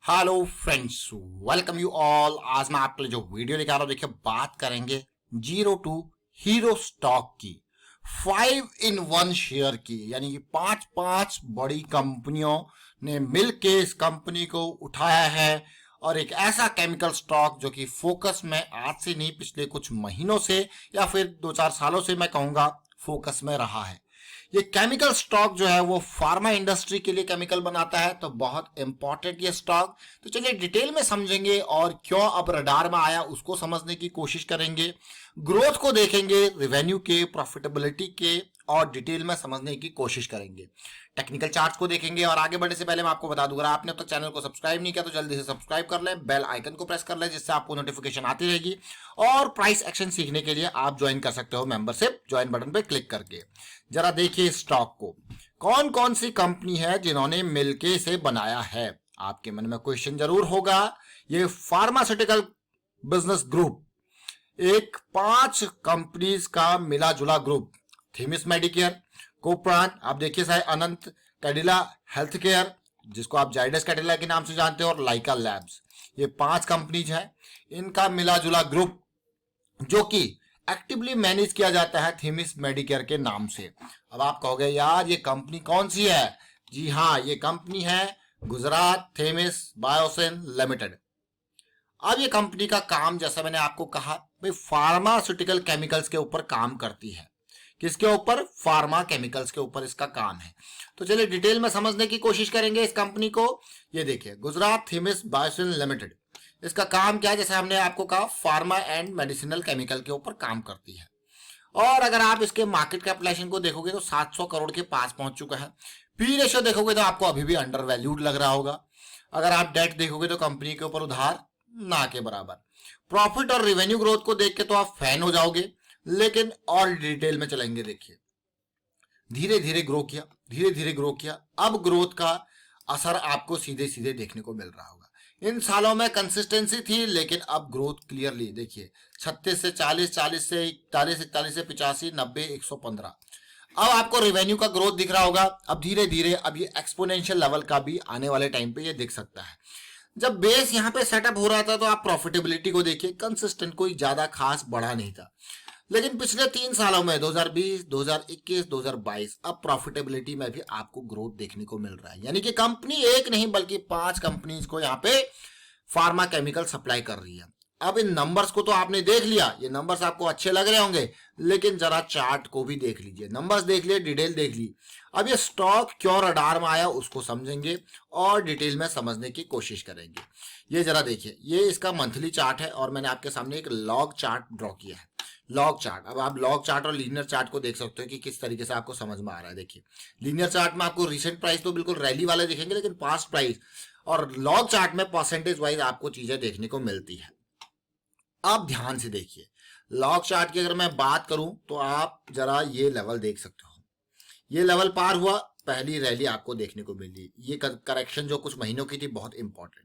Hello friends, welcome you all. आज मैं आपके लिए जो वीडियो लेकर आ रहा हूं, देखिए बात करेंगे जीरो टू हीरो स्टॉक की, 5 in 1 शेयर की, यानी कि पांच पांच बड़ी कंपनियों ने मिलके इस कंपनी को उठाया है और एक ऐसा केमिकल स्टॉक जो कि फोकस में आज से नहीं पिछले कुछ महीनों से या फिर 2-4 सालों से मैं कहूंगा फोकस में रहा है। ये केमिकल स्टॉक जो है वो फार्मा इंडस्ट्री के लिए केमिकल बनाता है, तो बहुत इंपॉर्टेंट ये स्टॉक। तो चलिए डिटेल में समझेंगे और क्यों अब रडार में आया उसको समझने की कोशिश करेंगे, ग्रोथ को देखेंगे, रेवेन्यू के, प्रॉफिटेबिलिटी के, और डिटेल में समझने की कोशिश करेंगे। टेक्निकल चार्ट्स को देखेंगे और आगे बढ़ने से पहले मैं आपको बता दूं, अगर आपने अब तक चैनल को सब्सक्राइब नहीं किया तो जल्दी से सब्सक्राइब कर लें, बेल आइकन को प्रेस कर लें जिससे आपको नोटिफिकेशन आती रहेगी। और प्राइस एक्शन सीखने के लिए आप ज्वाइन कर सकते हो मेंबरशिप, ज्वाइन बटन पे क्लिक करके। जरा देखिए स्टॉक को, कौन कौन सी कंपनी है जिन्होंने मिलके इसे बनाया है। आपके मन में क्वेश्चन जरूर होगा। ये फार्मास्यूटिकल बिजनेस ग्रुप एक 5 कंपनीज का मिला जुला ग्रुप, थीमिस मेडिकेयर, कोप्रान, आप देखिए साहब, अनंत, कैडिला हेल्थ केयर जिसको आप जाइडस कैडिला के नाम से जानते हो, और लाइका लैब्स, ये 5 कंपनीज हैं। इनका मिला जुला ग्रुप जो कि एक्टिवली मैनेज किया जाता है थीमिस मेडिकेयर के नाम से। अब आप कहोगे यार ये कंपनी कौन सी है? जी हाँ, ये कंपनी है गुजरात थीमिस बायोसिन लिमिटेड। अब ये कंपनी का काम, जैसा मैंने आपको कहा, भाई फार्मास्यूटिकल केमिकल्स के ऊपर काम करती है। किसके ऊपर? फार्मा केमिकल्स के ऊपर इसका काम है। तो चलिए डिटेल में समझने की कोशिश करेंगे इस कंपनी को। ये देखिए गुजरात थीमिस बायोसिन लिमिटेड, इसका काम क्या है? जैसे हमने आपको कहा, फार्मा एंड मेडिसिनल केमिकल के ऊपर काम करती है। और अगर आप इसके मार्केट कैपिटलाइजेशन को देखोगे तो 700 करोड़ के पास पहुंच चुका है। पी रेशियो देखोगे तो आपको अभी भी अंडर वैल्यूड लग रहा होगा। अगर आप डेट देखोगे तो कंपनी के ऊपर उधार ना के बराबर। प्रॉफिट और रेवेन्यू ग्रोथ को देख के तो आप फैन हो जाओगे, लेकिन और डिटेल में चलेंगे। देखिए धीरे धीरे ग्रो किया, धीरे धीरे ग्रो किया। अब ग्रोथ का असर आपको सीधे सीधे देखने को मिल रहा होगा। इन सालों में कंसिस्टेंसी थी, लेकिन अब ग्रोथ क्लियरली देखिए, 36 से 40, 40 से 41, 41 से 85, 90, 115। अब आपको रेवेन्यू का ग्रोथ दिख रहा होगा। अब धीरे धीरे अब ये एक्सपोनेंशियल लेवल का भी आने वाले टाइम पे ये दिख सकता है। जब बेस यहाँ पे सेटअप हो रहा था तो आप प्रॉफिटेबिलिटी को देखिए, कंसिस्टेंट, कोई ज्यादा खास बढ़ा नहीं था। लेकिन पिछले 3 सालों में 2020, 2021, 2022 अब प्रॉफिटेबिलिटी में भी आपको ग्रोथ देखने को मिल रहा है। यानी कि कंपनी एक नहीं बल्कि 5 कंपनीज को यहाँ पे फार्मा केमिकल सप्लाई कर रही है। अब इन नंबर्स को तो आपने देख लिया, ये नंबर्स आपको अच्छे लग रहे होंगे, लेकिन जरा चार्ट को भी देख लीजिए, नंबर्स देख लिए, डिटेल देख ली। अब ये स्टॉक क्यों रडार में आया उसको समझेंगे और डिटेल में समझने की कोशिश करेंगे। ये जरा देखिए, ये इसका मंथली चार्ट है और मैंने आपके सामने एक लॉग चार्ट ड्रॉ किया है। लॉग चार्ट, अब आप लॉग चार्ट और लीनियर चार्ट को देख सकते हो कि किस तरीके से आपको समझ में आ रहा है। देखिए लीनियर चार्ट में आपको रिसेंट प्राइस तो बिल्कुल रैली वाले दिखेंगे, लेकिन पास्ट प्राइस, और लॉग चार्ट में परसेंटेज वाइज आपको चीजें देखने को मिलती है। अब ध्यान से देखिए, लॉग चार्ट की अगर मैं बात करूं तो आप जरा ये लेवल देख सकते हो। ये लेवल पार हुआ, पहली रैली आपको देखने को मिली। ये करेक्शन जो कुछ महीनों की थी बहुत इंपॉर्टेंट,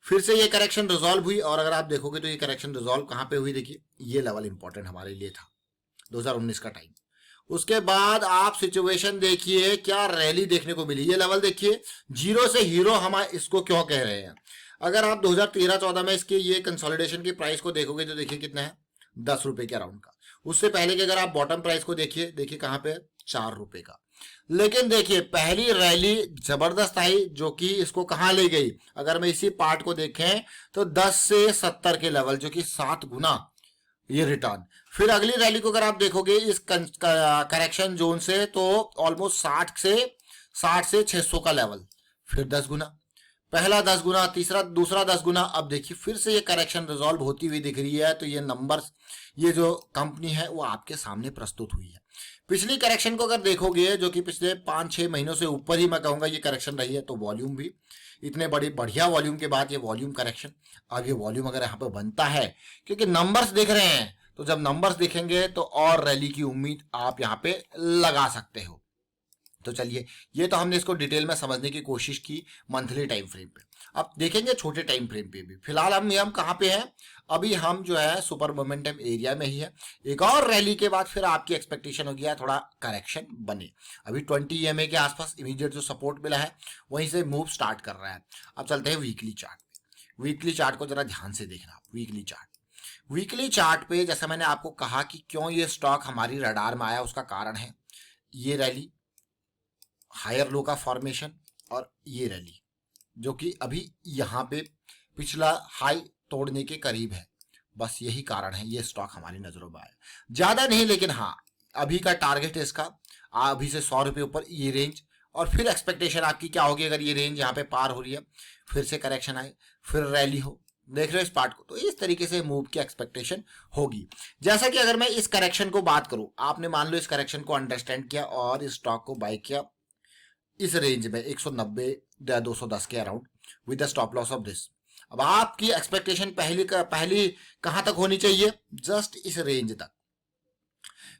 फिर से ये करेक्शन रिजॉल्व हुई। और अगर आप देखोगे तो ये करेक्शन रिजॉल्व कहां पे हुई? देखिए ये लेवल इंपॉर्टेंट हमारे लिए था, 2019 का टाइम। उसके बाद आप सिचुएशन देखिए, क्या रैली देखने को मिली। ये लेवल देखिए, जीरो से हीरो हम इसको क्यों कह रहे हैं। अगर आप 2013-14 में इसके ये कंसोलिडेशन की प्राइस को देखोगे तो देखिए कितना है, 10 रुपए के अराउंड का। उससे पहले के अगर आप बॉटम प्राइस को देखिए, देखिए कहां पे, 4 रुपए का। लेकिन देखिए पहली रैली जबरदस्त आई जो कि इसको कहां ले गई। अगर मैं इसी पार्ट को देखें तो 10 से 70 के लेवल, जो कि 7 गुना ये रिटर्न। फिर अगली रैली को अगर आप देखोगे इस करेक्शन जोन से, तो ऑलमोस्ट 60 से 600 का लेवल, फिर 10 गुना, पहला 10 गुना, दूसरा 10 गुना। अब देखिए फिर से ये करेक्शन रिजॉल्व होती हुई दिख रही है। तो ये नंबर्स, ये जो कंपनी है वो आपके सामने प्रस्तुत हुई है। पिछली करेक्शन को अगर देखोगे, जो कि पिछले 5-6 महीनों से ऊपर ही मैं कहूंगा ये करेक्शन रही है, तो वॉल्यूम भी इतने बड़ी बढ़िया वॉल्यूम के बाद ये वॉल्यूम करेक्शन। अब ये वॉल्यूम अगर यहाँ पे बनता है, क्योंकि नंबर्स दिख रहे हैं, तो जब नंबर्स दिखेंगे तो और रैली की उम्मीद आप यहाँ पे लगा सकते हो। तो चलिए, ये तो हमने इसको डिटेल में समझने की कोशिश की मंथली टाइम फ्रेम पे। अब देखेंगे छोटे टाइम फ्रेम पे भी। फिलहाल हम कहाँ पे हैं? अभी हम जो है सुपर मोमेंटम एरिया में ही है। एक और रैली के बाद फिर आपकी एक्सपेक्टेशन हो गया थोड़ा करेक्शन बने। अभी 20 EMA के आसपास इमीडिएट जो सपोर्ट मिला है वहीं से मूव स्टार्ट कर रहा है। अब चलते हैं वीकली चार्ट। वीकली चार्ट को जरा ध्यान से देखना। वीकली चार्ट पे जैसा मैंने आपको कहा कि क्यों ये स्टॉक हमारी रडार में आया, उसका कारण है ये रैली, हायर लो का फॉर्मेशन, और ये रैली जो कि अभी यहाँ पे पिछला हाई तोड़ने के करीब है। बस यही कारण है ये स्टॉक हमारी नजरों में आया, ज्यादा नहीं। लेकिन हाँ, अभी का टारगेट है इसका अभी से 100 रुपये ऊपर ये रेंज, और फिर एक्सपेक्टेशन आपकी क्या होगी अगर ये रेंज यहाँ पे पार हो रही है, फिर से करेक्शन आए, फिर रैली हो। देख रहे हो इस पार्ट को, तो इस तरीके से मूव की एक्सपेक्टेशन होगी। जैसा कि अगर मैं इस करेक्शन को बात करूं, आपने मान लो इस करेक्शन को अंडरस्टैंड किया और इस स्टॉक को बाय किया इस रेंज में 190 या 210 के around with the stop loss of this. अब आपकी एक्सपेक्टेशन पहली कहां तक होनी चाहिए, जस्ट इस रेंज तक।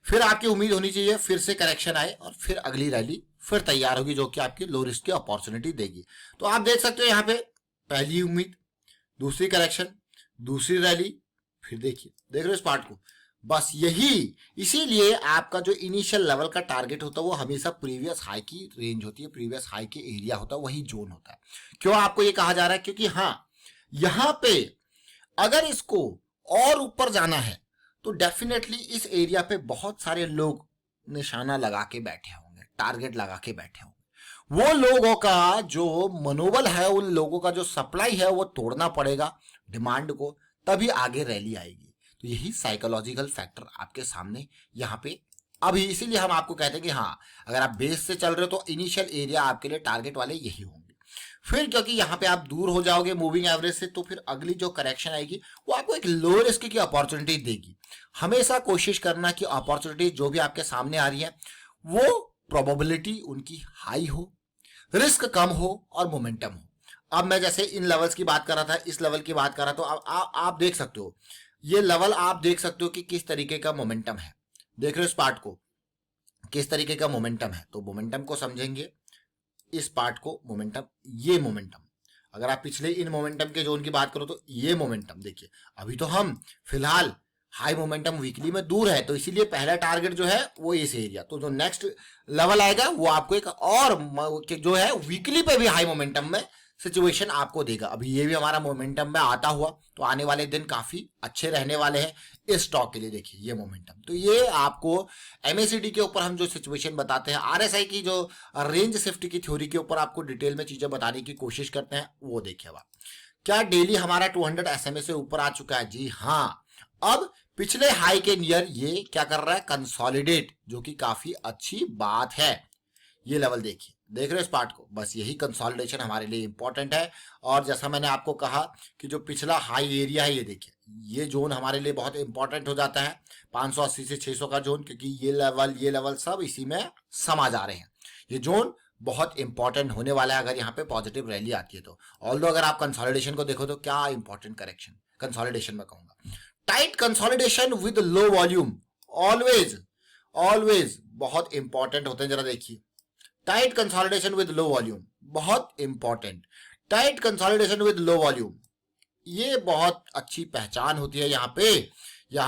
फिर आपकी उम्मीद होनी चाहिए फिर से करेक्शन आए और फिर अगली रैली फिर तैयार होगी, जो कि आपकी लो रिस्क की अपॉर्चुनिटी देगी। तो आप देख सकते हो यहाँ पे पहली उम्मीद, दूसरी करेक्शन, दूसरी रैली, फिर देखिए, देख रहे हो इस पार्ट को। बस यही, इसीलिए आपका जो इनिशियल लेवल का टारगेट होता है वो हमेशा प्रीवियस हाई की रेंज होती है, प्रीवियस हाई के एरिया होता है, वही जोन होता है। क्यों आपको ये कहा जा रहा है, क्योंकि हाँ, यहां पे अगर इसको और ऊपर जाना है तो डेफिनेटली इस एरिया पे बहुत सारे लोग निशाना लगा के बैठे होंगे, टारगेट लगा के बैठे होंगे। वो लोगों का जो मनोबल है, उन लोगों का जो सप्लाई है वो तोड़ना पड़ेगा डिमांड को, तभी आगे रैली आएगी। तो यही साइकोलॉजिकल फैक्टर आपके सामने यहाँ पे अभी, इसीलिए हम आपको कहते हैं कि हाँ, अगर आप बेस से चल रहे हो तो इनिशियल एरिया आपके लिए टारगेट वाले यही होंगे। फिर क्योंकि यहाँ पे आप दूर हो जाओगे मूविंग एवरेज से, तो फिर अगली जो करेक्शन आएगी वो आपको एक लो रिस्क की अपॉर्चुनिटी देगी। हमेशा कोशिश करना कि अपॉर्चुनिटी जो भी आपके सामने आ रही है वो प्रोबेबिलिटी उनकी हाई हो, रिस्क कम हो और मोमेंटम हो। अब मैं जैसे इन लेवल्स की बात कर रहा था, इस लेवल की बात कर रहा था, तो आप देख सकते हो ये लेवल, आप देख सकते हो कि किस तरीके का मोमेंटम है। देख रहे हो इस पार्ट को, किस तरीके का मोमेंटम है। तो मोमेंटम को समझेंगे, इस पार्ट को मोमेंटम, ये मोमेंटम, अगर आप पिछले इन मोमेंटम के जोन की बात करो तो ये मोमेंटम देखिए। अभी तो हम फिलहाल हाई मोमेंटम वीकली में दूर है, तो इसीलिए पहला टारगेट जो है वो इस एरिया, तो जो नेक्स्ट लेवल आएगा वो आपको एक और जो है वीकली पे भी हाई मोमेंटम में सिचुएशन आपको देगा। अभी ये भी हमारा मोमेंटम में आता हुआ, तो आने वाले दिन काफी अच्छे रहने वाले हैं इस स्टॉक के लिए। देखिए ये मोमेंटम, तो ये आपको एमएसीडी के ऊपर हम जो सिचुएशन बताते हैं, आरएसआई की जो रेंज शिफ्ट की थ्योरी के ऊपर आपको डिटेल में चीजें बताने की कोशिश करते हैं, वो देखिए। अब क्या डेली हमारा 200 SMA से ऊपर आ चुका है? जी हाँ, अब पिछले हाई के नियर ये क्या कर रहा है, कंसोलिडेट, जो कि काफी अच्छी बात है। ये लेवल देखिए, देख रहे हो इस पार्ट को, बस यही कंसोलिडेशन हमारे लिए इंपॉर्टेंट है। और जैसा मैंने आपको कहा कि जो पिछला हाई एरिया है, ये देखिए, ये जोन हमारे लिए बहुत इंपॉर्टेंट हो जाता है, 580 से 600 का जोन, क्योंकि ये लेवल सब इसी में समा जा रहे हैं। ये जोन बहुत इंपॉर्टेंट होने वाला है अगर यहाँ पे पॉजिटिव रैली आती है तो। ऑल्दो अगर आप कंसोलिडेशन को देखो तो क्या इंपॉर्टेंट करेक्शन, कंसोलिडेशन में कहूंगा, tight consolidation with low volume always बहुत इंपॉर्टेंट होते हैं। जरा देखिए, tight consolidation with low volume बहुत important, tight consolidation with low volume, ये बहुत अच्छी पहचान होती है यहाँ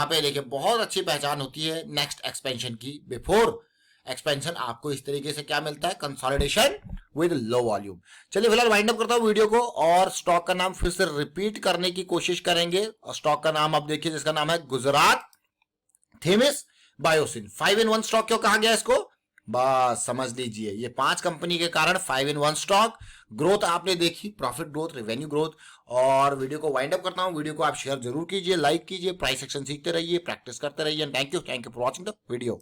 पे देखिए, बहुत अच्छी पहचान होती है नेक्स्ट एक्सपेंशन की। बिफोर एक्सपेंशन आपको इस तरीके से क्या मिलता है, कंसोलिडेशन विद लो वॉल्यूम। चलिए फिलहाल वाइंड अप करता हूं वीडियो को, और स्टॉक का नाम फिर से रिपीट करने की कोशिश करेंगे। और स्टॉक का नाम आप देखिए, जिसका नाम है Gujarat Themis Biosyn. 5-in-1 stock क्यों कहा गया इसको, बस समझ लीजिए, ये 5 कंपनी के कारण 5-in-1 स्टॉक। ग्रोथ आपने देखी, प्रॉफिट ग्रोथ, रेवेन्यू ग्रोथ। और वीडियो को वाइंड अप करता हूं, वीडियो को आप शेयर जरूर कीजिए, लाइक कीजिए, प्राइस एक्शन सीखते रहिए, प्रैक्टिस करते रहिए। Thank you for watching the video.